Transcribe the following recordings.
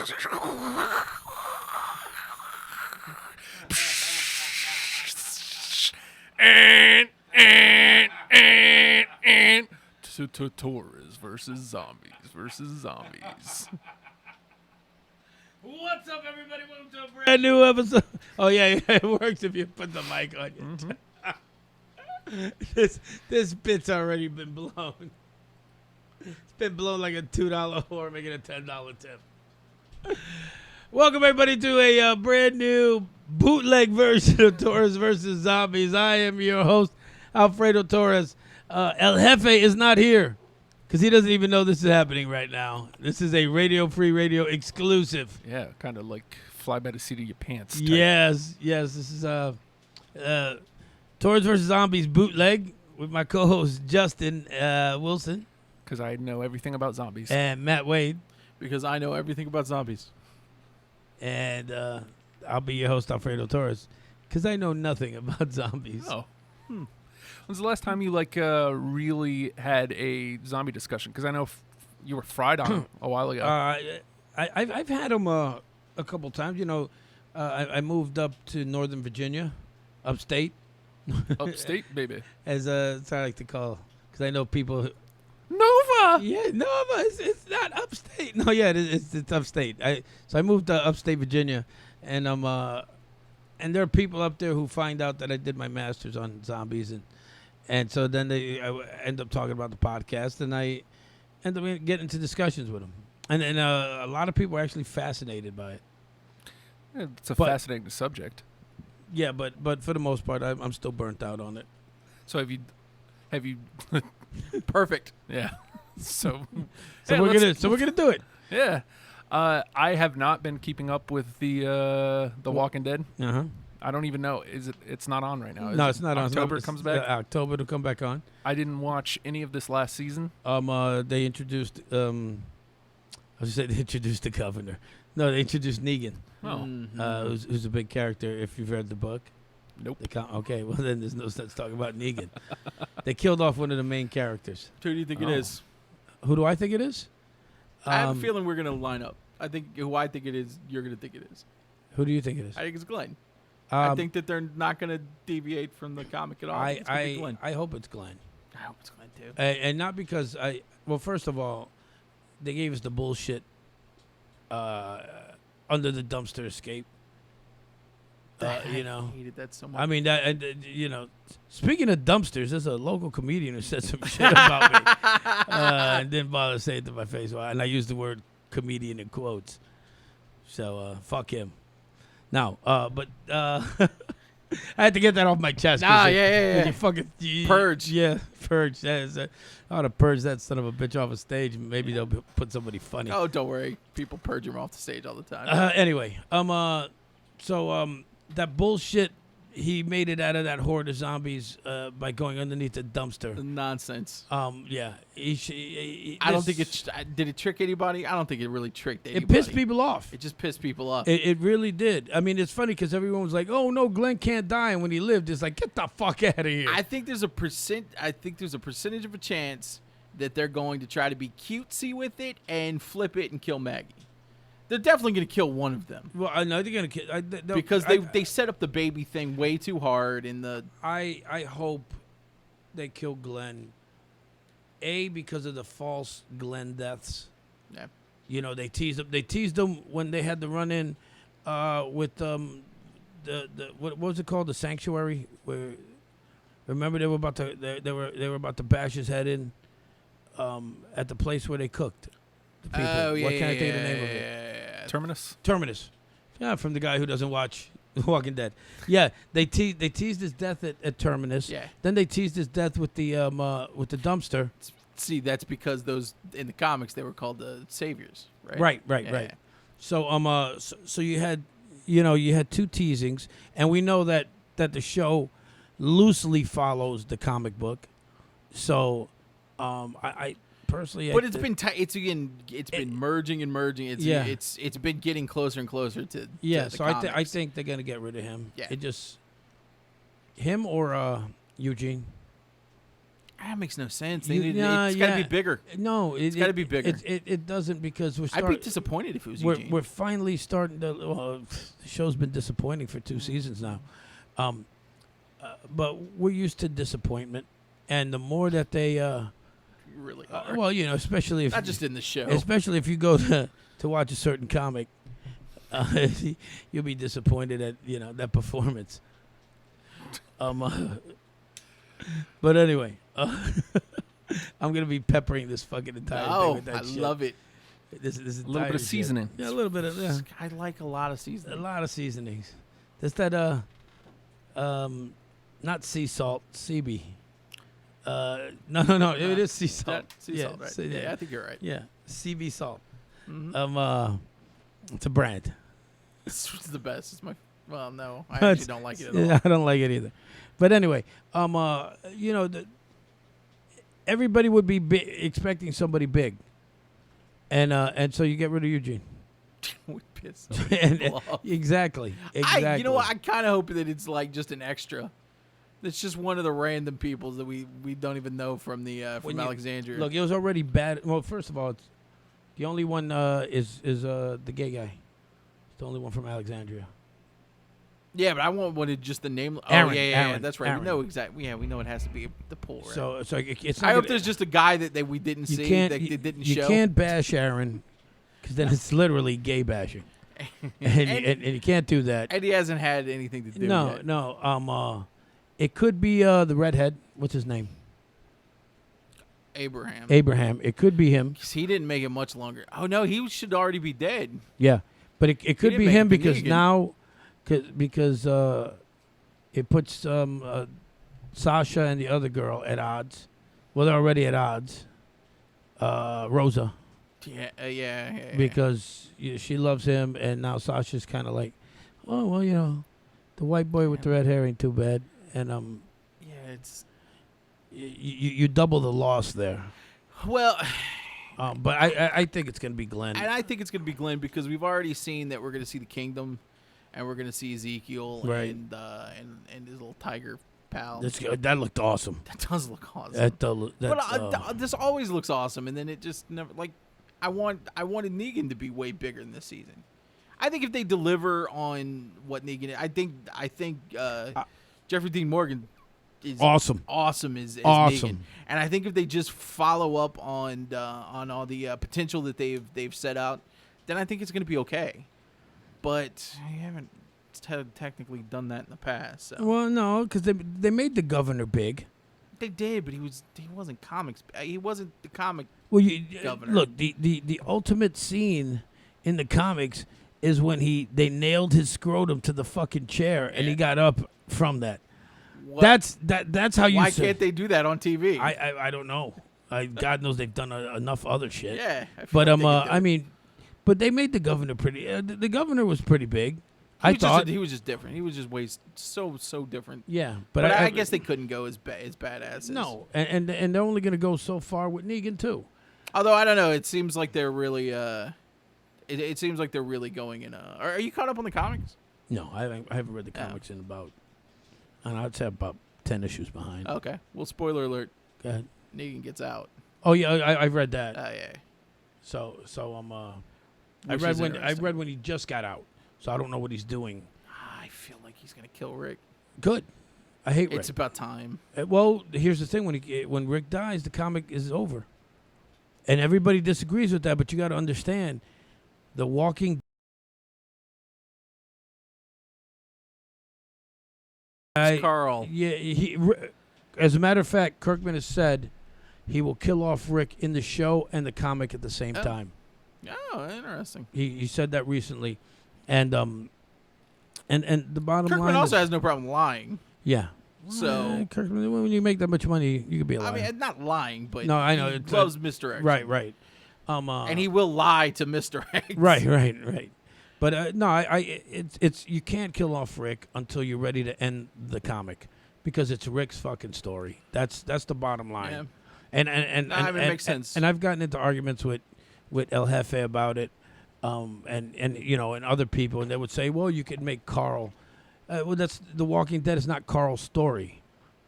Torres versus zombies. What's up, everybody? Welcome to a brand new episode. Oh, yeah, it works if you put the mic on you. This bit's already been blown. It's been blown like a $2 whore, making a $10 tip. Welcome, everybody, to a brand new bootleg version of Torres versus Zombies. I am your host, Alfredo Torres. El Jefe is not here because he doesn't even know this is happening right now. This is a radio-free radio exclusive. Yeah, kind of like fly by the seat of your pants type. Yes. This is Torres versus Zombies bootleg with my co-host Justin Wilson. Because I know everything about zombies. And Matt Wade. Because I know everything about zombies. And I'll be your host, Alfredo Torres, because I know nothing about zombies. Oh. When's the last time you really had a zombie discussion? Because I know you were fried on them a while ago. I've had them a couple times. You know, I moved up to Northern Virginia, upstate. Upstate, baby. As I like to call, because I know people. Nova. Yeah, Nova. It's not upstate. No, yeah, it's upstate. So I moved to upstate Virginia, and and there are people up there who find out that I did my master's on zombies, and so then I end up talking about the podcast, and I end up getting into discussions with them, and a lot of people are actually fascinated by it. Yeah, it's a fascinating subject. Yeah, but for the most part, I'm still burnt out on it. So have you? Perfect. Yeah. So we're gonna do it. Yeah. I have not been keeping up with the Walking Dead. Uh-huh. I don't even know. It's not on right now. No, it's not on. October it comes back? October to come back on. I didn't watch any of this last season. They introduced I was saying they introduced the governor. No, they introduced Negan. Oh. Who's a big character if you've read the book. Nope. Okay, well then there's no sense talking about Negan. They killed off one of the main characters. Who do you think it is? Who do I think it is? I have a feeling we're going to line up. I think who I think it is, you're going to think it is. Who do you think it is? I think it's Glenn. I think that they're not going to deviate from the comic at all. I hope it's Glenn. I hope it's Glenn, too. And not because well, first of all, they gave us the bullshit under the dumpster escape. You know, I hated that so much. I mean, speaking of dumpsters, there's a local comedian who said some shit about me and didn't bother to say it to my face. And I used the word comedian in quotes. So, fuck him. Now, but I had to get that off my chest. Yeah. You fucking purge. Yeah, purge. I ought to purge that son of a bitch off a stage. Maybe they'll put somebody funny. Oh, don't worry. People purge him off the stage all the time. Anyway, that bullshit, he made it out of that horde of zombies by going underneath the dumpster. Nonsense. Yeah. I don't think did it trick anybody? I don't think it really tricked anybody. It pissed people off. It just pissed people off. It really did. I mean, it's funny because everyone was like, "Oh no, Glenn can't die," and when he lived, it's like, "Get the fuck out of here." I think there's a percentage of a chance that they're going to try to be cutesy with it and flip it and kill Maggie. They're definitely going to kill one of them. Well, I know they're going to kill because they set up the baby thing way too hard in the. I hope they kill Glenn. Because of the false Glenn deaths. Yeah. You know, they teased them when they had the run in with the what was it called, the sanctuary, where remember they were about to bash his head in at the place where they cooked. Oh, yeah. What can I think of the name of it? Terminus. Yeah, from the guy who doesn't watch Walking Dead. Yeah, they teased his death at Terminus. Yeah. Then they teased his death with the dumpster. See, that's because those in the comics they were called the saviors, right? Right. Yeah. So so you had two teasings, and we know that the show loosely follows the comic book. So I personally, but it's been it's been merging and merging. It's been getting closer and closer to so I think they're gonna get rid of him. Yeah, it just him or Eugene. That makes no sense. Yeah, It's got to be bigger. No, It's got to be bigger. It doesn't because I'd be disappointed if it was Eugene. We're finally starting to. Well, the show's been disappointing for 2 seasons now, but we're used to disappointment, and the more that they, You really are. well, especially if Not just in the show. especially if you go to watch a certain comic, you'll be disappointed at that performance. But anyway, I'm gonna be peppering this fucking entire thing with that shit. Love it. This A little bit entire of shit. seasoning. Yeah, a little bit of I like a lot of a seasoning. lot of seasonings. There's that not sea salt, CB. No, it is sea salt. Sea salt, right? Yeah, I think you're right. Yeah, CB salt. Mhm. It's a brand. It's the best. It's my. Well, no, I actually don't like it at all. Yeah, I don't like it either. But anyway, everybody would be expecting somebody big, and so you get rid of Eugene. We piss And- people off. Exactly. You know what? I kind of hope that it's like just an extra. It's just one of the random people that we don't even know from the from Alexandria. Look, it was already bad. Well, first of all, it's the only one is the gay guy. It's the only one from Alexandria. Yeah, but I wanted just the name. Aaron, Oh, yeah, Aaron, that's right. Aaron. We know exactly. Yeah, we know it has to be the pool. Right? So it's. Not I hope gonna- there's just a guy that we didn't you see can't that you, didn't you show. can't bash Aaron because then it's literally gay bashing, and you can't do that. And he hasn't had anything to do. No, yet. no. It could be the redhead. What's his name? Abraham. Abraham. It could be him. 'Cause he didn't make it much longer. Oh no, he should already be dead. Yeah, but it could didn't be make him it to because Negan. now, because it puts Sasha and the other girl at odds. Well, they're already at odds. Rosa, Yeah. because she loves him, and now Sasha's kind of like, oh well, the white boy with the red hair ain't too bad, and yeah, it's you double the loss there. well. But I think it's gonna be Glenn. And I think it's going to be Glenn because we've already seen that we're going to see the kingdom, and we're going to see Ezekiel Right. and his little tiger pal. That looked awesome. That does look awesome. This always looks awesome, and then it just never like. I wanted Negan to be way bigger than this season. I think if they deliver on what Negan is, I think Jeffrey Dean Morgan is Awesome. Awesome is Awesome. Negan. And I think if they just follow up on all the potential that they've set out, then I think it's going to be okay. But I haven't technically done that in the past. So. Well, no, because they made the governor big. They did, but he wasn't comics. He wasn't the comic. Well, Governor. look, the ultimate scene in the comics is when they nailed his scrotum to the fucking chair and he Yeah. got up from that. What? That's how you. Why say- can't they do that on TV? I don't know. God knows they've done enough other shit. yeah, I feel But like they could do I it. mean, but they made the governor pretty. The governor was pretty big. He I was thought. he was just different. He was just way so different. Yeah, But I guess they couldn't go as badass. as- no, and they're only going to go so far with Negan too. Although I don't know, it seems like they're really it seems like they're really going in. Are you caught up on the comics? No, I haven't read the Oh. comics in about. And I'd say about 10 issues behind. Okay. Well, spoiler alert: Go ahead. Negan gets out. Oh yeah, I've read that. Yeah. So I Which read is when interesting. he just got out. So I don't know what he's doing. I feel like he's gonna kill Rick. Good. I hate Rick. It's about time. Well, here's the thing: when Rick dies, the comic is over, and everybody disagrees with that. But you got to understand, The Walking. It's Carl. Yeah, as a matter of fact, Kirkman has said he will kill off Rick in the show and the comic at the same time. Oh, interesting. He said that recently, and the bottom Kirkman line also is, has no problem lying. yeah. So- Kirkman, when you make that much money, you could be a liar. I mean, not lying, but No, I know, He it's loves misdirection. right. And he will lie to misdirect. Right. But no, it's you can't kill off Rick until you're ready to end the comic, because it's Rick's fucking story. That's the bottom line. Yeah. And Nah, I mean, it makes sense. And I've gotten into arguments with El Jefe about it, and other people, and they would say, well, you could make Carl. Well, that's The Walking Dead is not Carl's story.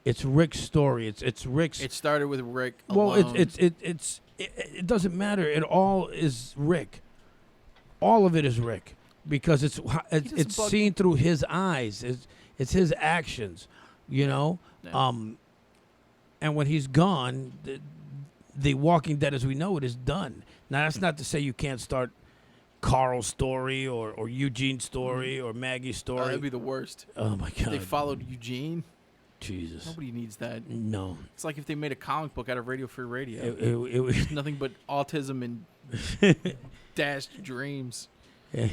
It's Rick's story. It's Rick's. It started with Rick Well, alone. it doesn't matter. It all is Rick. All of it is Rick because it's bug seen through his eyes. It's his actions, you know. Yeah. And when he's gone, the Walking Dead as we know it is done. Now that's not to say you can't start Carl's story or Eugene's story or Maggie's story. That'd be the worst. Oh my If God! they followed Eugene. Jesus. Nobody needs that. No. It's like if they made a comic book out of Radio Free Radio. It was Nothing but autism and dashed dreams. yeah.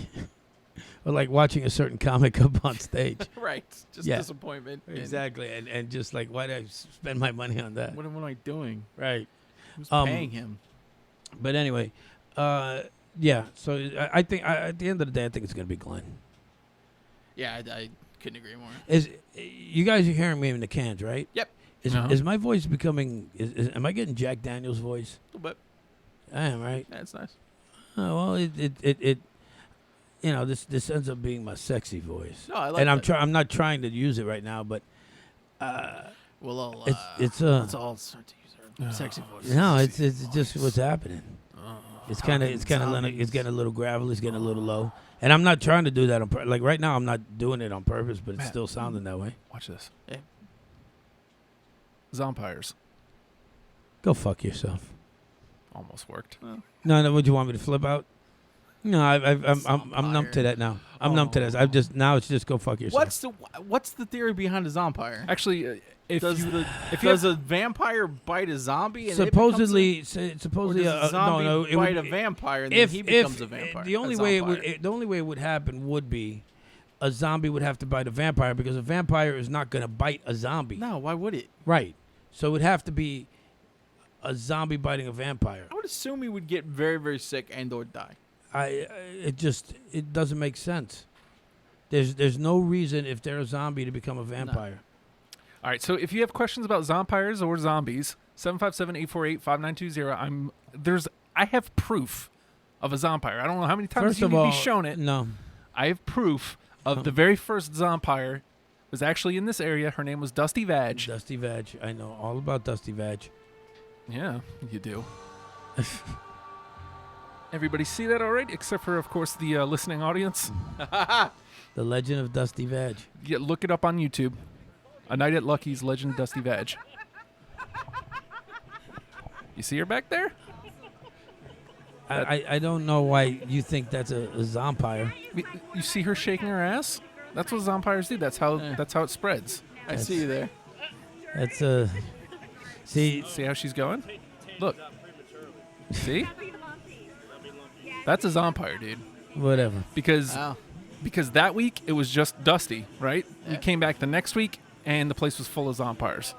Or like watching a certain comic up on stage. Right. Just Yeah. disappointment. and Exactly. And just like, why did I spend my money on that? What am I doing? Right. Who's Um, paying him? But anyway, yeah. So I think at the end of the day, I think it's going to be Glenn. Yeah, I couldn't agree more. You guys are hearing me in the cans, right? Yep. Is my voice becoming? Am I getting Jack Daniels' voice? A little bit. I am, right? That's nice. Oh well, it you know, this ends up being my sexy voice. No, I like and that. I'm not trying to use it right now, but Well, it's let's all start to use our sexy voices. no, it's just what's happening. Oh, It's kind of zombies. it's getting a little gravelly, it's getting a little low, and I'm not trying to do that on like right now. I'm not doing it on purpose, but it's Matt. still sounding that way. Watch this. Yeah. Zompires. Go fuck yourself. Almost worked. No, would you want me to flip out? No, I'm numb to that now. I'm numb to that. I've just now it's just go fuck yourself. What's the theory behind a zombie? Actually, if Does you does a vampire bite a zombie? And supposedly, or supposedly, does a zombie no, it bite would, a vampire and if then he becomes a vampire? the only way the only way it would happen would be a zombie would have to bite a vampire because a vampire is not going to bite a zombie. No, why would it? Right. So it would have to be a zombie biting a vampire. I would assume he would get very, very sick and or die. It doesn't make sense. There's no reason if they're a zombie to become a vampire. All right, so if you have questions about zompires or zombies, 757-848-5920. I have proof of a zompire. I don't know how many times First you of need to all, be shown it. no. I have proof of the very first zompire was actually in this area. Her name was Dusty Vag. Dusty Vag. I know all about Dusty Vag. Yeah, you do. Everybody see that all right? Except for, of course, the listening audience. The Legend of Dusty Vag. Yeah, look it up on YouTube. A Night at Lucky's Legend of Dusty Vag. You see her back there? I don't know why you think that's a zompire. You see her shaking her ass? That's what zompires do. That's how it spreads. I see you there. That's see. See how she's going? Look. See? That's a zompire, dude. Whatever. Because Wow. that week it was just Dusty, right? We Yeah. came back the next week and the place was full of zompires.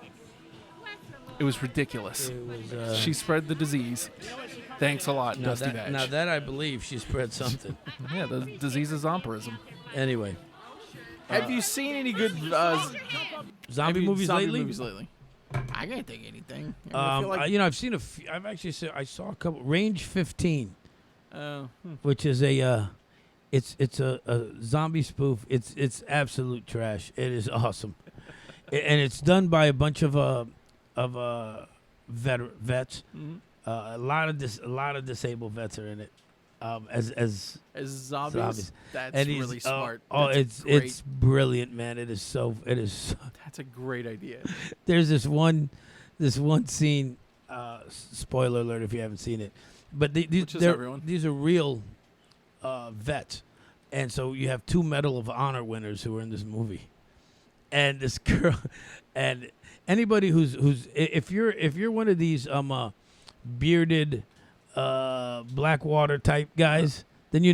It was ridiculous. It was, She spread the disease. Thanks a lot, now Dusty that, Vag. now that I believe she spread something. Yeah, the disease is zomperism. Anyway, Have you seen any good zombie movies lately? I can't think of anything. I feel like, I've seen a few. I've actually I saw a couple. Range 15, oh, which is a it's a zombie spoof. It's absolute trash. It is awesome, and it's done by a bunch of vets. mhm. A lot of disabled vets are in it. As As zombies. zombies, that's and he's- really smart. Oh, That's it's great. brilliant, man. It is. That's a great idea. There's this one scene. Spoiler alert if you haven't seen it, but Which is everyone. these are real vets, and so you have 2 Medal of Honor winners who are in this movie, and this girl, and anybody who's if you're one of these bearded Blackwater type guys, then you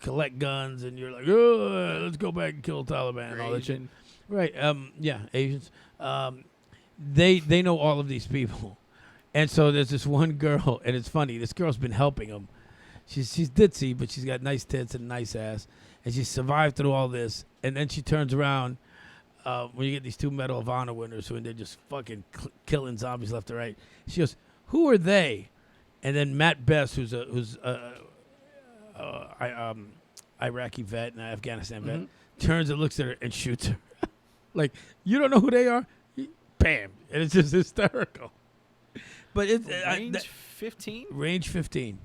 collect guns and you're like, oh, let's go back and kill Taliban and all that shit. Asian. Right. Yeah, Asians. They know all of these people. And so there's this one girl, and it's funny. This girl's been helping them. She's ditzy, but she's got nice tits and a nice ass. And she survived through all this. And then she turns around when you get these 2 Medal of Honor winners who they're just fucking killing zombies left and right. She goes, who are they? And then Matt Best, who's Iraqi vet and Afghanistan vet, Mhm. turns and looks at her and shoots her. Like, you don't know who they are? Bam. And it's just hysterical. But it's Range 15. range 15.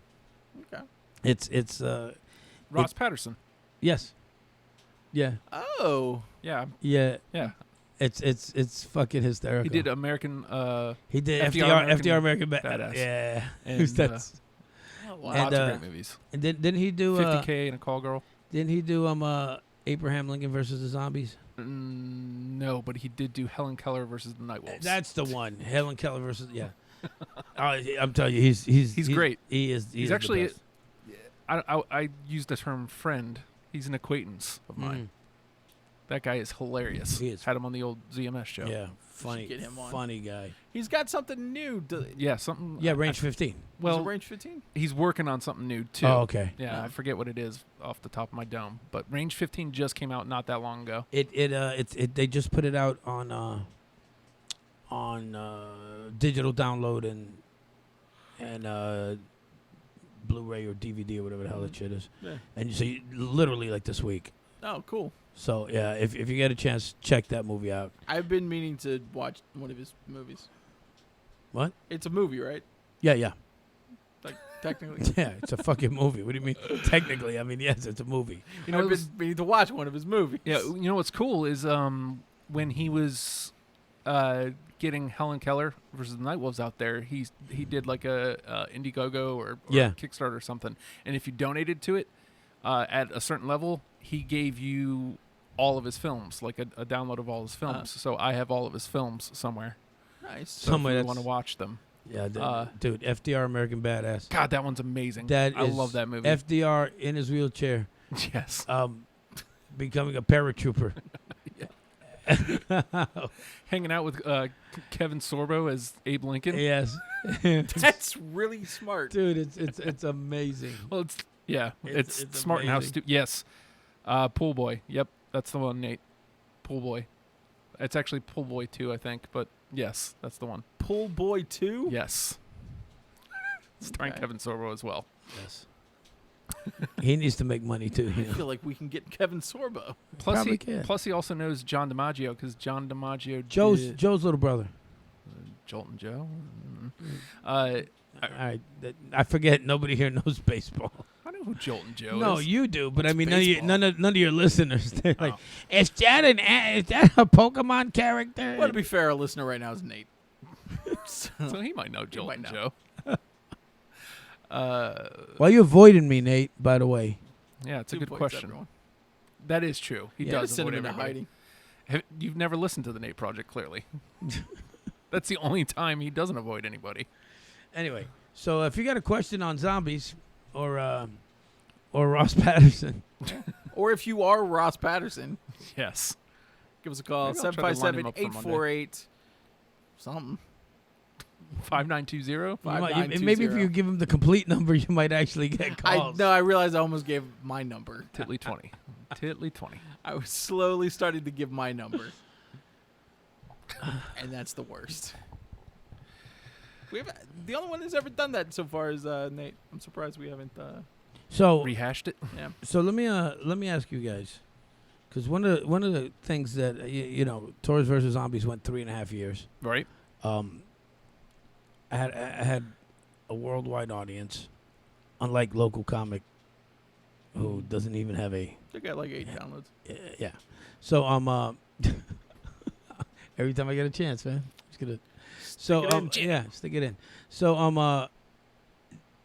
Okay. It's Ross Patterson. yes. Yeah. Oh. Yeah, Yeah. yeah. It's fucking hysterical. He did American. He did FDR FDR American Badass. Yeah. And, That's- Oh, wow. And, lots of great movies. and didn't he do 50K and a Call Girl. didn't he do Abraham Lincoln versus the Zombies? No, but he did do Helen Keller versus the Nightwolves. That's the one. Helen Keller versus I'm telling you, he's great. He is. He's the actually. best. I used the term friend. He's an acquaintance of mine. That guy is hilarious. He is. Had him on the old ZMS show. Yeah, funny, get him on. funny guy. He's got something new. Yeah, something. Yeah, range 15. Well, range 15. he's working on something new too. Oh, okay. Yeah, I forget what it is off the top of my dome, but Range 15 just came out not that long ago. They just put it out on digital download and Blu-ray or DVD or whatever the hell that shit is. Yeah. And so literally like this week. Oh, cool. So yeah, if you get a chance, check that movie out. I've been meaning to watch one of his movies. What? It's a movie, right? Yeah. Like technically. Yeah, it's a fucking movie. What do you mean? Technically, I mean, yes, it's a movie. You know, I've been meaning to watch one of his movies. Yeah, you know what's cool is when he was getting Helen Keller versus the Nightwolves out there, he did like a Indiegogo or Yeah. Kickstarter or something, and if you donated to it at a certain level, he gave you all of his films, like a download of all his films. So I have all of his films somewhere. Nice. So Somewhere if you that's- want to watch them. Yeah, dude, FDR American Badass. God, that one's amazing. I I love that movie. FDR in his wheelchair, Yes. becoming a paratrooper. Hanging out with Kevin Sorbo as Abe Lincoln. Yes, That's really smart. dude, it's amazing. Well, it's It's smart and how amazing. yes. Pool Boy. Yep, that's the one, Nate. Pool Boy. It's actually Pool Boy 2, I think, but yes, that's the one. Pool Boy 2? Yes. Starring Okay. Kevin Sorbo as well. Yes, he needs to make money too. I You know? feel like we can get Kevin Sorbo. Probably can. Plus he also knows John DiMaggio because John DiMaggio did Joe's little brother. Jolt and Joe. All right, I forget. Nobody here knows baseball. I know who Jolt and Joe No, is. you do, but I What's mean, baseball? none of your listeners. They're like, Oh. is that a Pokemon character? Well, to be fair, our listener right now is Nate. So, So he might know Jolt might and know. Joe. Why are you avoiding me, Nate? By the way, Yeah, it's a two good points, question. everyone. That is true. He Yeah. does Send avoid him into everybody. hiding. You've never listened to the Nate Project, clearly. That's the only time he doesn't avoid anybody. anyway. So if you got a question on zombies or Ross Patterson, Or if you are Ross Patterson, Yes. give us a call. Maybe I'll try to line him up for 757-848 something. 5920? you might, 5920. maybe if you give him the complete number, you might actually get calls. I realized I almost gave my number. Titley 20. Titley 20. I was slowly starting to give my number. And that's the worst. The only one that's ever done that so far is Nate. I'm surprised we haven't. So Rehashed it. Yeah. So let me ask you guys, because one of the things that you know, Torres versus Zombies went 3.5 years. Right? I had a worldwide audience, unlike local comic, who doesn't even have a They got like 8 downloads. yeah. So every time I get a chance, man, just gonna it in, Jim. yeah, stick it in. So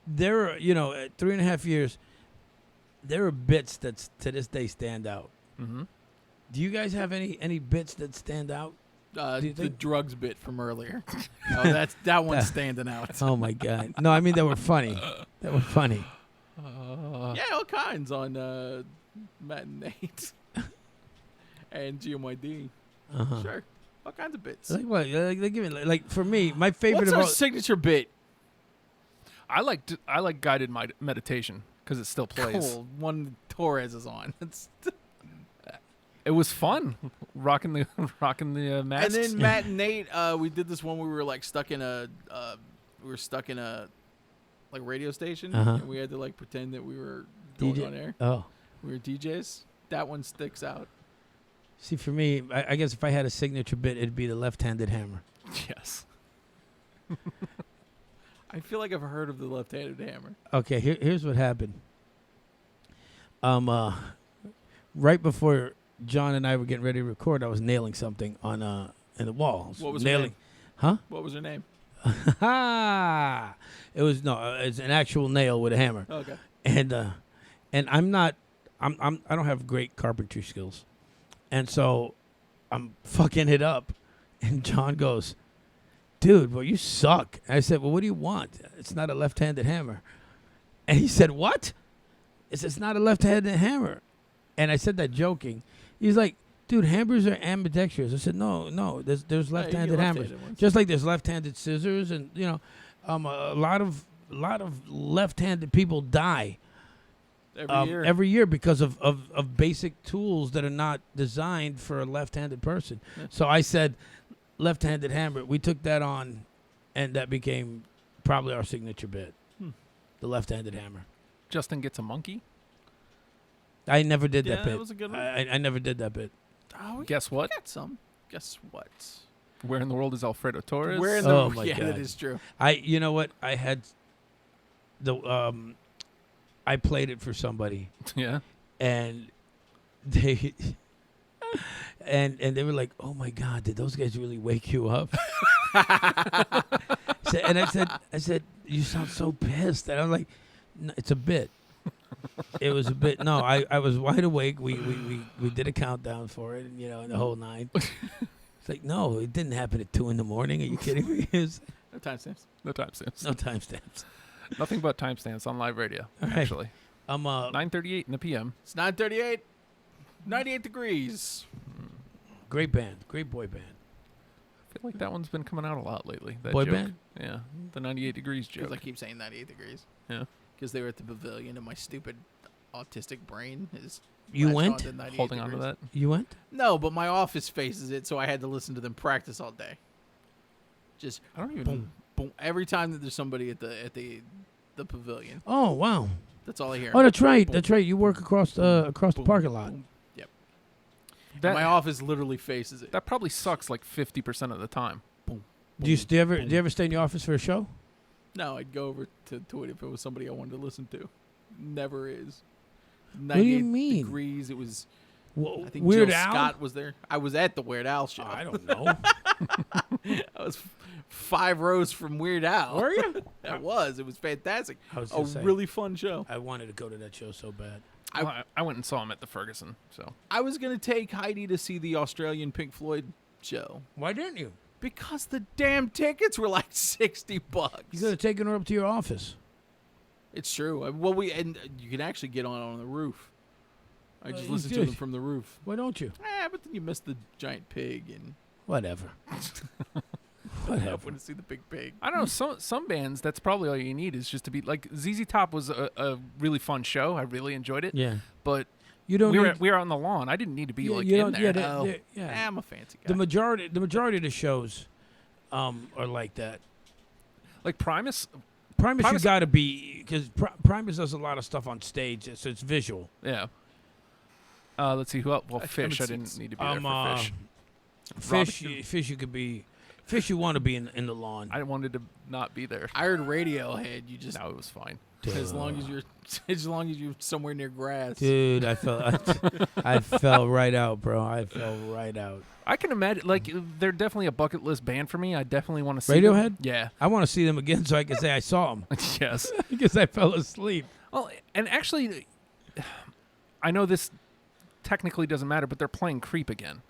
there are, you know, at 3.5 years, there are bits that to this day stand out. Mm-hmm. Do you guys have any bits that stand out? Do you The think- drugs bit from earlier. Oh, that one's standing out. Oh my god! No, I mean they were funny. They were funny. Yeah, all kinds on Matt and Nate and GMYD. Uh-huh. Sure, all kinds of bits. Like what? Like give me like for me, my favorite What's of our all. signature bit? I like guided meditation because it still plays. Cool. One Torres is on. It was fun rocking the And masks. then Matt and Nate, we did this one where we were like stuck in a like radio station, Uh-huh. and we had to like pretend that we were going DJ? on air. Oh, We were DJs. That one sticks out. See, for me, I guess if I had a signature bit, it'd be the left-handed hammer. Yes. I feel like I've heard of the left-handed hammer. Okay, here's what happened. Right before John and I were getting ready to record, I was nailing something on in the wall. What was her nailing? name? Huh? What was her name? It's an actual nail with a hammer. Okay. And I don't have great carpentry skills. And so I'm fucking it up. And John goes, "Dude, well, you suck." And I said, "Well, what do you want? It's not a left-handed hammer." And he said, "What?" It's not a left-handed hammer. And I said that joking. He's like, "Dude, hammers are ambidextrous." I said, no, there's left-handed hammers. Just like there's left-handed scissors, and a lot of left-handed people die every year because of basic tools that are not designed for a left-handed person. Yeah. So I said, left-handed hammer. We took that on, and that became probably our signature bit. The left-handed hammer. Justin gets a monkey. I never did that bit. That was a good one. I never did that bit. Oh, Guess what? Got some. Guess what? Where in the world is Alfredo Torres? Where in the Oh my yeah, God. that is true. You know what? I had I played it for somebody, Yeah. and they and they were like, "Oh my God, did those guys really wake you up?" And I said, "You sound so pissed." And I'm like, "No, it's a bit." It was a bit. No, I was wide awake. We did a countdown for it, and the whole nine. It's like, no, it didn't happen at 2 a.m. Are you kidding me? No timestamps. No timestamps. No timestamps. Nothing but timestamps on live radio, All right. actually. 9:38 in the PM. It's 9:38. 98 degrees. Great band, great boy band. I feel like that one's been coming out a lot lately. That Boy joke. band? Yeah, the 98 degrees joke. Because I keep saying 98 degrees. Yeah. Because they were at the pavilion, and my stupid autistic brain is. You latched went? onto 98 Holding on to degrees. that. You went? No, but my office faces it, so I had to listen to them practice all day. Just I don't even. boom, boom. Every time that there's somebody at the pavilion, Oh wow. that's all I hear. Oh, that's right. Boom. That's right. You work across the Boom, parking lot. boom. Yep. That, My office literally faces it. that probably sucks like 50% of the time. Boom. Do you boom. ever stay in your office for a show? No, I'd go over to it if it was somebody I wanted to listen to. Never is. What do you 98 mean? degrees. It was. Well, I think Weird Jill Al? Scott was there. I was at the Weird Al show. I don't know. I was 5 rows from Weird Al. Were you? I was. It was fantastic. I was A gonna say, really fun show. I wanted to go to that show so bad. I went and saw him at the Ferguson. So I was gonna take Heidi to see the Australian Pink Floyd show Why didn't you? because the damn tickets were like $60. You could have taken her up to your office. It's true. Well, and you can actually get on the roof. I just you listened to did. them from the roof. Why don't you? But then you missed the giant pig, and Whatever. I Whatever. want to see the big pig. I don't know. Some bands, that's probably all you need is just to be like ZZ Top was a really fun show. I really enjoyed it. Yeah. But You don't. we need, were on the lawn. I didn't need to be Yeah, like you in don't- there. yeah, No. yeah. I'm a fancy guy. the majority of the shows, are like that. Like Primus. Primus, you Primus- got to be because Primus does a lot of stuff on stage, so it's visual. Yeah. Let's see who else. Well, I Fish. I haven't didn't seen- need to be there for Fish. Fish, you could be. Fish, you want to be in the lawn. I wanted to not be there. I heard Radiohead. You just No, it was fine. as long as you're somewhere near grass. Dude, I fell right out, bro. I fell right out. I can imagine, like, they're definitely a bucket list band for me. I definitely want to see Radiohead? them. Yeah. I want to see them again so I can say I saw them Yes. because I fell asleep. Well, and actually, I know this technically doesn't matter, but they're playing Creep again.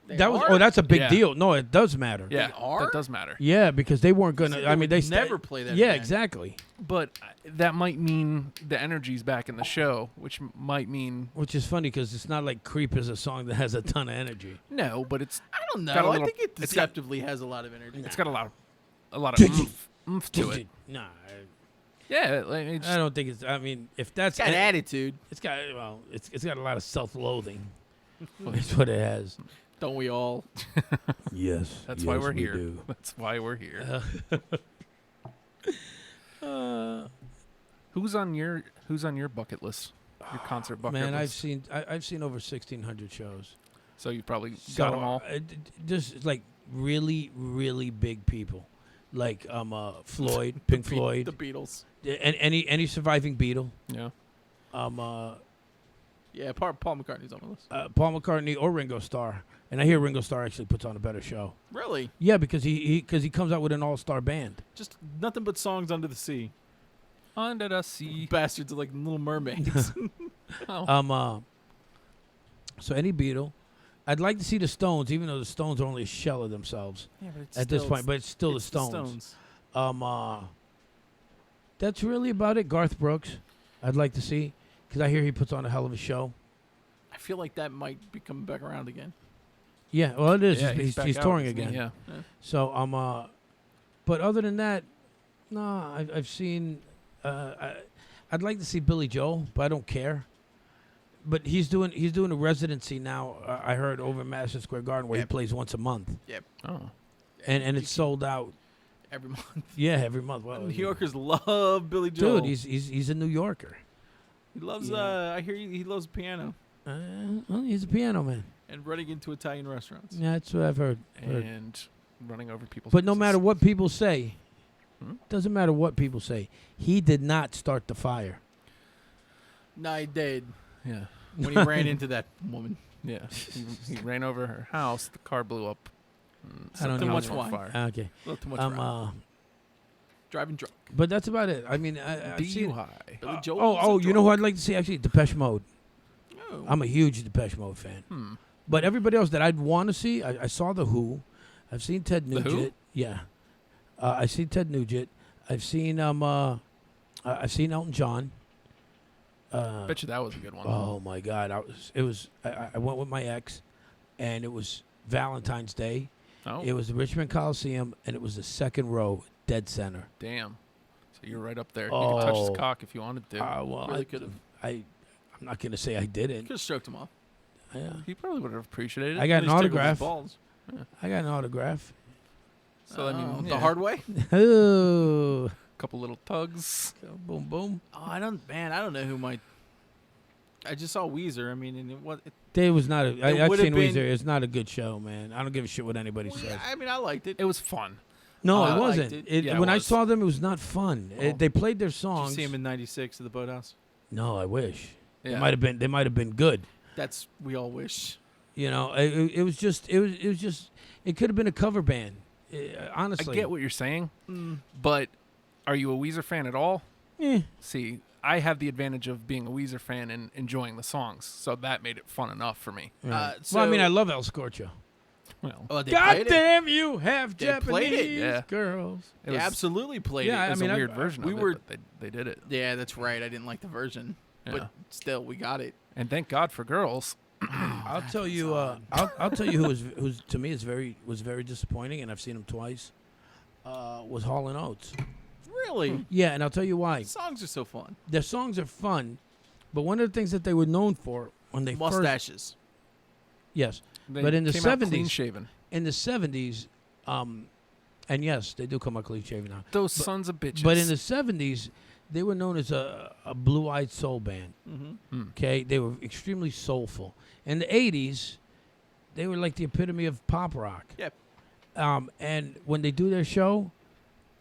That's a big Yeah. deal. No, it does matter. Yeah, are? that does matter. Yeah, because they weren't gonna. I mean, they never play that. Yeah, again. exactly. But that might mean the energy's back in the show, which might mean Which is funny because it's not like "Creep" is a song that has a ton of energy. no, but it's I don't know. Got a I little- think it it's got- deceptively has a lot of energy. it's got a lot of oomph to it. Nah, Yeah, like, it's I don't think it's. I mean, if that's It's got attitude. it's got it's got a lot of self-loathing. That's what it has. Don't we all? Yes, that's why we're here. That's why we're here. Who's on your bucket list? Your concert bucket Man, list? I've seen over 1,600 shows. So you probably So, got them all. Just like really, really big people, like Floyd, Pink Floyd, the Beatles. and any surviving Beatle. Yeah. Yeah, Paul McCartney's on the list. Paul McCartney or Ringo Starr, and I hear Ringo Starr actually puts on a better show. Really? Yeah, because he comes out with an all-star band. Just nothing but songs under the sea. Under the sea. Bastards are like Little Mermaids. Oh. So any Beatle, I'd like to see the Stones, even though the Stones are only a shell of themselves Yeah, but it's at this point. But it's still the Stones. That's really about it. Garth Brooks, I'd like to see, because I hear he puts on a hell of a show. I feel like that might be coming back around again. Yeah, well, it is. Yeah, he's back out, touring isn't he? again. Yeah. So but other than that, no, I've seen. I'd like to see Billy Joel, but I don't care. But he's doing a residency now. I heard over at Madison Square Garden where he plays once a month. Yep. Oh. And it's sold out. Every month. Yeah, every month. Well, New Yorkers love Billy Joel. dude, he's a New Yorker. He loves. Yeah. I hear he loves piano Well, he's a piano man. and running into Italian restaurants. Yeah, that's what I've heard. And running over people's But no faces. matter what people say, Hmm? doesn't matter what people say, he did not start the fire. No, he did Yeah. when he ran into that woman. Yeah. He ran over her house. The car blew up. I don't Too know. much on wine. fire. Okay. A little too much. Rap. Driving drunk. But that's about it. I mean, I've seen. DUI. Billy Joel. Oh, you know who I'd like to see actually? Depeche Mode. Oh. I'm a huge Depeche Mode fan. Hmm. But everybody else that I'd want to see, I saw The Who. I've seen Ted The Who? Nugent. Yeah. I've seen Ted Nugent. I've seen Elton John. Bet you that was a good one. Oh my God! I went with my ex, and it was Valentine's Day. Oh, It was the Richmond Coliseum, and it was the second row, dead center. damn. So you're right up there. You could touch his Oh. cock if you wanted to. Well, Really could have. I'm not gonna say I didn't. Could have stroked him off. Yeah. He probably would have appreciated it. I got an At least tickled his autograph. balls. I got an autograph. So I mean, the yeah, hard way. Oh, couple little tugs. boom, boom. Oh, I don't know who might. I just saw Weezer. I mean, and it Dave was not. I've would've seen been- Weezer. It's not a good show, man. I don't give a shit what anybody well, says. yeah, I mean, I liked it. It was fun. No, I it liked wasn't. it. Yeah, it When I was. saw them, it was not fun. Oh. They played their Did you songs. see him in '96 at the Boathouse? No, I wish. Yeah. They might have been good. That's we all wish. You know, it was just it could have been a cover band. Honestly, I get what you're saying, Mm. but are you a Weezer fan at all? Eh, See, I have the advantage of being a Weezer fan and enjoying the songs, so that made it fun enough for me. right. So- well, I mean, I love El Scorcho. Well, Oh, they God played it. damn, you have They played it, Japanese yeah. girls. it They was, absolutely played Yeah, it. it was I mean, a weird version we of were- it, but they did it. Yeah, that's right. I didn't like the version, Yeah. but still, we got it. And thank God for girls. I'll tell you. I'll tell you who's to me was very disappointing, and I've seen him twice. Was Hall and Oates. Really, Yeah, and I'll tell you why. songs are so fun. Their songs are fun, but one of the things that they were known for when they first Mustaches. yes, They But in the came out clean 70s shaven. in the 70s, and yes, they do come out clean shaven now. Those sons of bitches. But in the 70s, they were known as a blue-eyed soul band. Mm-hmm. Okay, they were extremely soulful. In the 80s, they were like the epitome of pop rock. Yep. And when they do their show,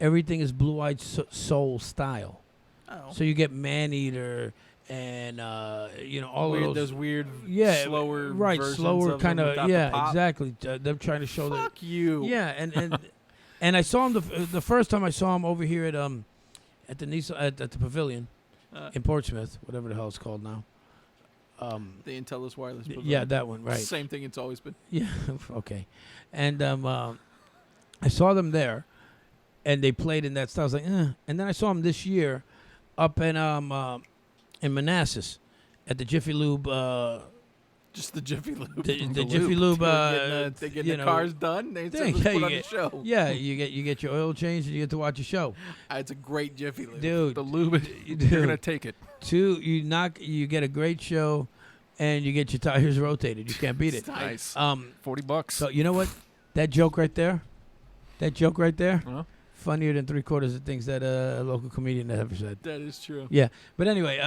everything is blue-eyed soul style. Oh, So you get Man-Eater and all weird, of those. weird, Yeah, slower, right, versions slower of kind them of. without the Yeah, pop. exactly. Them trying to show that. Fuck you. Yeah, and I saw him the first time I saw him over here at the at the Pavilion in Portsmouth, whatever the hell it's called now. The Intellis wireless. Yeah, that one, right? Same thing. It's always been. Yeah, okay. And I saw them there, and they played in that style. I was like, eh. And then I saw them this year up in Manassas at the Jiffy Lube. Just the Jiffy Lube. The Jiffy Lube. They get the cars done. They yeah, put you on get- the show. Yeah, you get your oil changed and you get to watch a show, It's a great Jiffy Lube. dude. the lube, Dude. you're gonna take it. You get a great show, and you get your tires rotated. You can't beat it. Nice. Um, $40. so you know what? That joke right there, Huh? funnier than 3/4 of things that a local comedian ever said. That is true. Yeah, but anyway,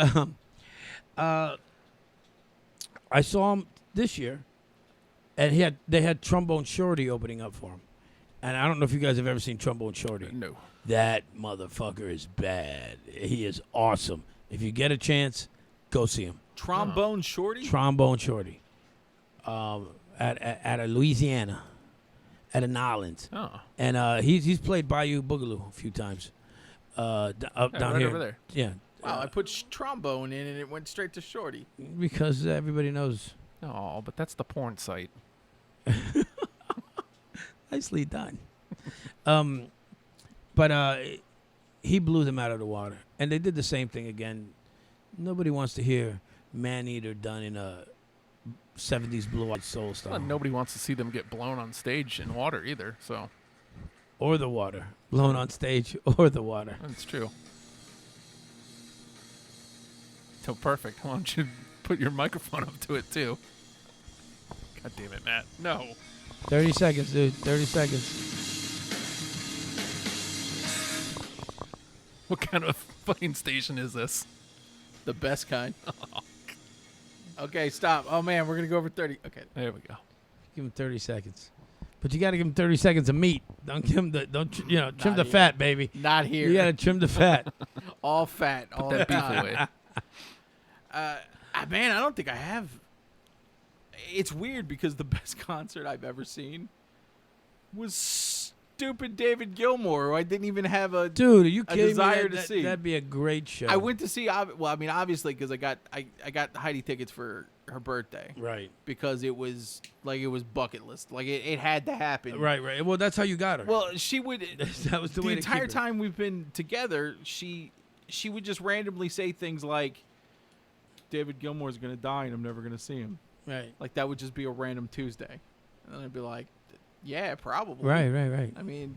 I saw him this year and they had Trombone Shorty opening up for him. And I don't know if you guys have ever seen Trombone Shorty. No. That motherfucker is bad. He is awesome. If you get a chance, go see him. Trombone Shorty? Trombone Shorty. At a Louisiana. At an island. Oh. And he's played Bayou Boogaloo a few times. Down right here. over there. Yeah. Wow, I put trombone in and it went straight to Shorty. Because everybody knows. Oh, but that's the porn site. Nicely done. But he blew them out of the water. And they did the same thing again. Nobody wants to hear Man-Eater done in a 70s Blue-Eyed Soul style. Well, nobody wants to see them get blown on stage in water either, so. Or the water. Blown on stage or the water. That's true. So perfect. Why don't you put your microphone up to it, too? God damn it, Matt. No. 30 seconds, dude. 30 seconds. What kind of fucking station is this? The best kind. Okay, stop. Oh, man, we're going to go over 30. Okay. There we go. Give him 30 seconds. But you got to give him 30 seconds of meat. Don't give him trim the fat, baby. Not here. You got to trim the fat. All fat. All Put that the beef time. away. Man, I don't think I have. It's weird because the best concert I've ever seen was stupid David Gilmour, who I didn't even have a Dude, are you kidding desire me? to see. That'd be a great show. I went to see. Well, I mean, obviously, because I got Heidi tickets for her birthday. Right. Because it was bucket list. Like it had to happen. Right. Well, that's how you got her. Well, she would. That was the way to entire keep her. time we've been together, she would just randomly say things like, "David Gilmour's gonna die, and I'm never gonna see him." Right. Like that would just be a random Tuesday, and then I'd be like, "Yeah, probably." Right. I mean,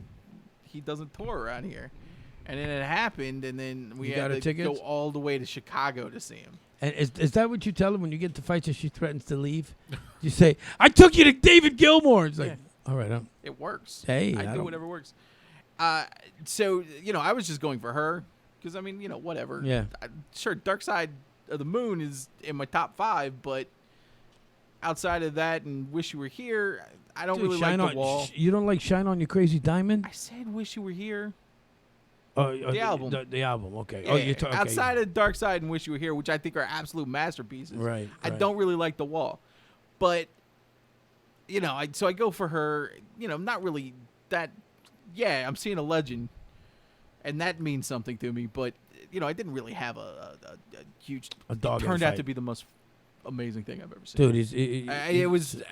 he doesn't tour around here, and then it happened, and then we You had got her to tickets? go all the way to Chicago to see him. And is that what you tell her when you get to fights and she threatens to leave? You say, "I took you to David Gilmour." It's like, Yeah. all right, It works. Hey, I do don't- whatever works. So I was just going for her because I mean, whatever. Yeah. Sure, Dark Side of the Moon is in my top 5, but outside of that and Wish You Were Here, I don't Dude, really like Shine The Wall. You don't like Shine On You Crazy Diamond? I said Wish You Were Here. The album. The album, okay. Yeah, Oh, you're talking outside of Dark Side and Wish You Were Here, which I think are absolute masterpieces. Right. I don't really like The Wall, but so I go for her. Not really that. Yeah, I'm seeing a legend, and that means something to me. But I didn't really have a huge. A dog It in the turned out fight. to be the most amazing thing I've ever seen. Dude, it was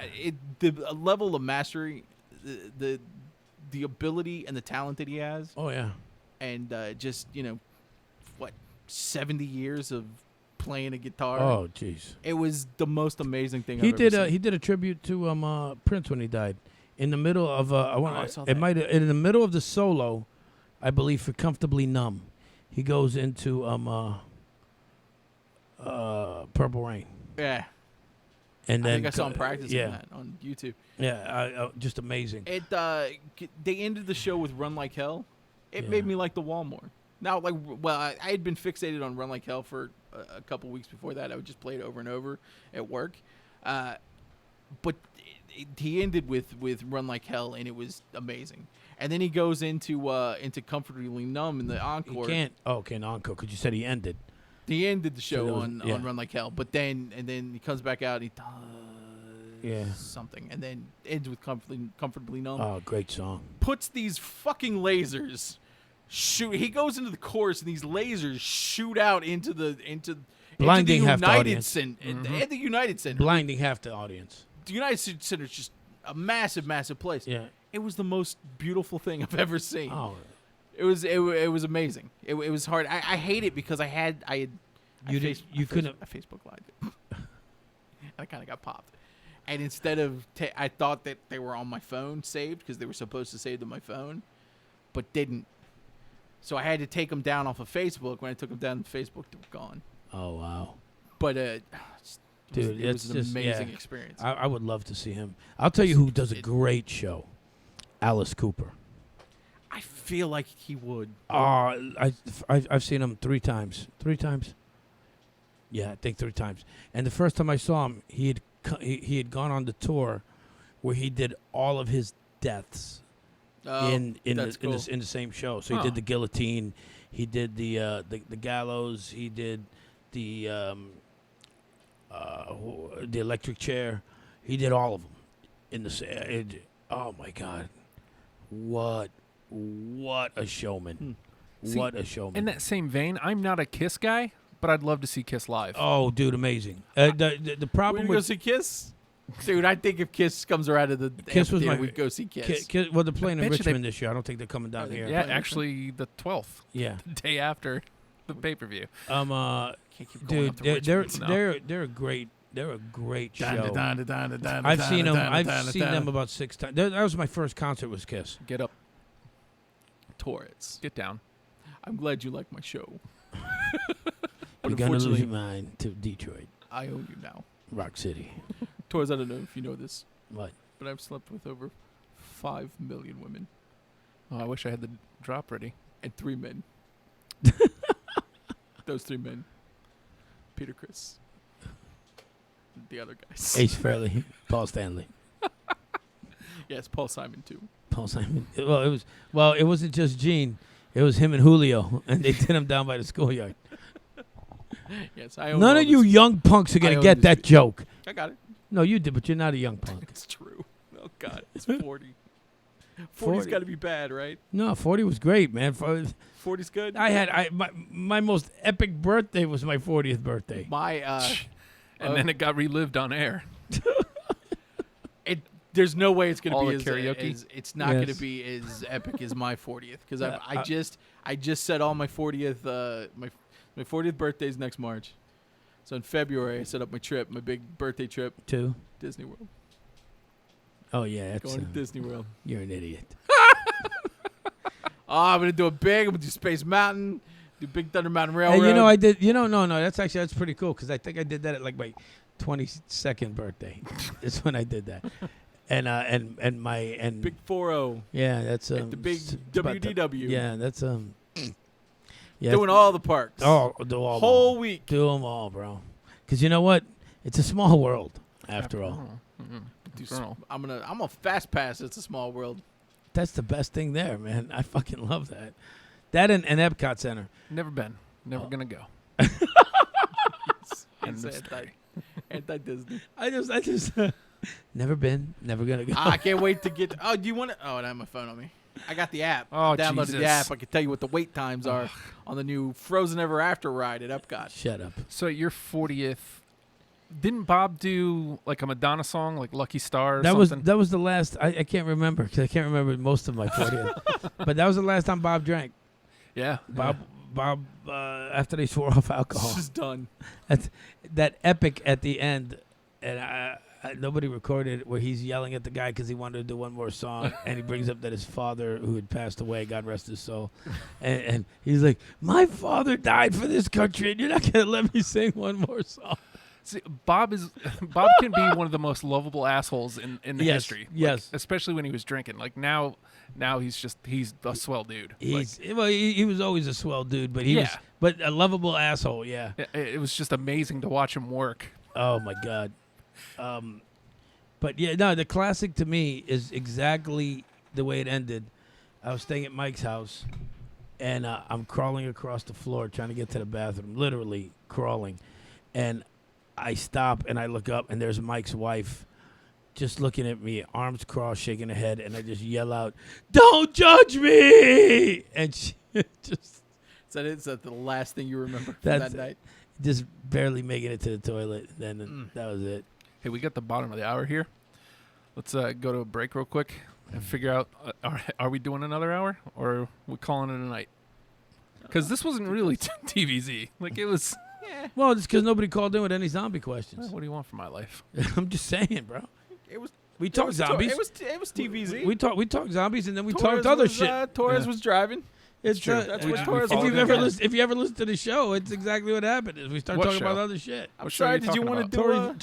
the level of mastery, the ability and the talent that he has, Oh yeah. and just 70 years of playing a guitar. Oh jeez. It was the most amazing thing He I've did. ever seen. He did a tribute to Prince when he died. In the middle of I saw it that. might in the middle of the solo, I believe for Comfortably Numb, he goes into Purple Rain. Yeah, And I then think I saw him practicing yeah, that on YouTube. Yeah, just amazing. It they ended the show with Run Like Hell. It made me like The Wall more. Now, I had been fixated on Run Like Hell for a couple weeks before that. I would just play it over and over at work. But he ended with Run Like Hell, and it was amazing. And then he goes into Comfortably Numb in the encore. You can't. Oh, okay, an encore because you said he ended. He ended the show So on Run Like Hell, but then he comes back out. And he does something, and then ends with Comfortably Numb. Oh, great song. Puts these fucking lasers shoot. He goes into the chorus, and these lasers shoot out into Blinding the half the United audience. Center. At the United Center. Blinding half the audience. The United Center is just a massive, massive place. Yeah. It was the most beautiful thing I've ever seen. Oh. It was amazing. It was hard. I hate it because I Facebook Live it. And I kind of got popped. And instead of I thought that they were on my phone saved because they were supposed to save to my phone, but didn't. So I had to take them down off of Facebook. When I took them down on Facebook, they were gone. Oh wow. But Dude, it was an just, amazing yeah. experience. I would love to see him. I'll tell you who does a great show. Alice Cooper. I feel like he would. I've seen him 3 times. 3 times. Yeah, I think 3 times. And the first time I saw him, he had gone on the tour where he did all of his deaths in the same show. So he did the guillotine, he did the gallows, he did the electric chair. He did all of them in the. Oh my God, what a showman! See, what a showman! In that same vein, I'm not a Kiss guy, but I'd love to see Kiss live. Oh, dude, amazing! The problem We're with go see Kiss. Dude, I think if Kiss comes around to the Kiss was we'd go see Kiss. Well, they're playing in bet you Richmond this year. I don't think they're coming down here. Yeah, actually, the 12th, Yeah. the day after the pay-per-view. Can't keep going Dude, up to Richmond. they're a great show. I've I've seen them. I've seen them about 6 times. That was my first concert. Was Kiss. Get up, Torres. get down. I'm glad you like my show. But You're gonna lose unfortunately, your mind to Detroit, I own you now. Rock City. Torres, I don't know if you know this, What? but I've slept with over 5 million women Oh, I wish I had the drop ready. and 3 men. Those 3 men. Peter Criss. The other guys. Ace Fairley, Paul Stanley, Yes, Paul Simon too. Paul Simon. Well, it wasn't just Gene. It was him and Julio, and they did him down by the schoolyard. Yes, I own None all of you this- young punks are I gonna own get this that beat. joke. I got it. No, you did, but you're not a young punk. It's true. Oh God, it's 40. 40's 40. got to be bad, right? No, 40 was great, man. 40's good. My most epic birthday was my 40th birthday. My And then it got relived on air. there's no way it's gonna All be the karaoke? it's not gonna Yes. be as epic as my 40th because Yeah, I just set all my 40th my 40th birthday's next March. So in February I set up my trip, my big birthday trip, 2. Disney World. Oh yeah, that's Going to Disney World. you're an idiot. Oh, I'm gonna do it big. I'm gonna do Space Mountain, do Big Thunder Mountain Railroad. Hey, you know I did. No. That's pretty cool because I think I did that at like my 22nd birthday. That's when I did that. And Big 4-0. yeah, that's At the big it's about the- WDW. Yeah, that's yeah, Doing all the parks. do all whole week. do them all, bro. Because you know what? It's a small world after all. Do After all. I'm a fast pass. It's a small world. That's the best thing there, man. I fucking love that. That and Epcot Center. Never been. Never gonna go. End of story. Anti-Disney. I just never been, never gonna go. I can't wait to get. Oh, do you want to? Oh, I have my phone on me. I got the app. Oh, I downloaded Jesus. the app. I can tell you what the wait times are on the new Frozen Ever After ride at Epcot. Shut up. So at your 40th, didn't Bob do like a Madonna song, like Lucky Star or That something? was the last. I can't remember because I can't remember most of my 40th. But that was the last time Bob drank. Yeah. Bob after they swore off alcohol. This is done. That epic at the end, and nobody recorded it, where he's yelling at the guy because he wanted to do one more song, and he brings up that his father, who had passed away, God rest his soul, and he's like, "My father died for this country, and you're not gonna let me sing one more song." See, Bob can be one of the most lovable assholes in the Yes, history. Like, yes. especially when he was drinking. Like now he's a swell dude. He was always a swell dude, but Yeah. but a lovable asshole. Yeah. It was just amazing to watch him work. Oh my God. But yeah, no, the classic to me is exactly the way it ended. I was staying at Mike's house, and I'm crawling across the floor trying to get to the bathroom, literally crawling. And I stop and I look up, and there's Mike's wife just looking at me, arms crossed, shaking her head, and I just yell out, "Don't judge me!" And she just Is that the last thing you remember from That's- that night? just barely making it to the toilet. Then that was it. Hey, we got the bottom of the hour here. Let's go to a break real quick and figure out are we doing another hour or are we calling it a night? Because this wasn't really TVZ. Like it was. Well, it's because nobody called in with any zombie questions. What do you want from my life? I'm just saying, bro. It was. We It talked was zombies. It was TVZ. We talked zombies, and then we Torres talked other was, shit. Torres Yeah. was driving. It's true. That's We- what we Torres. followed if it. you ever listen to the show, it's exactly what happened. Is we start What talking show? about other shit. I'm What show are sorry. you Did you talking want to about? do? Torres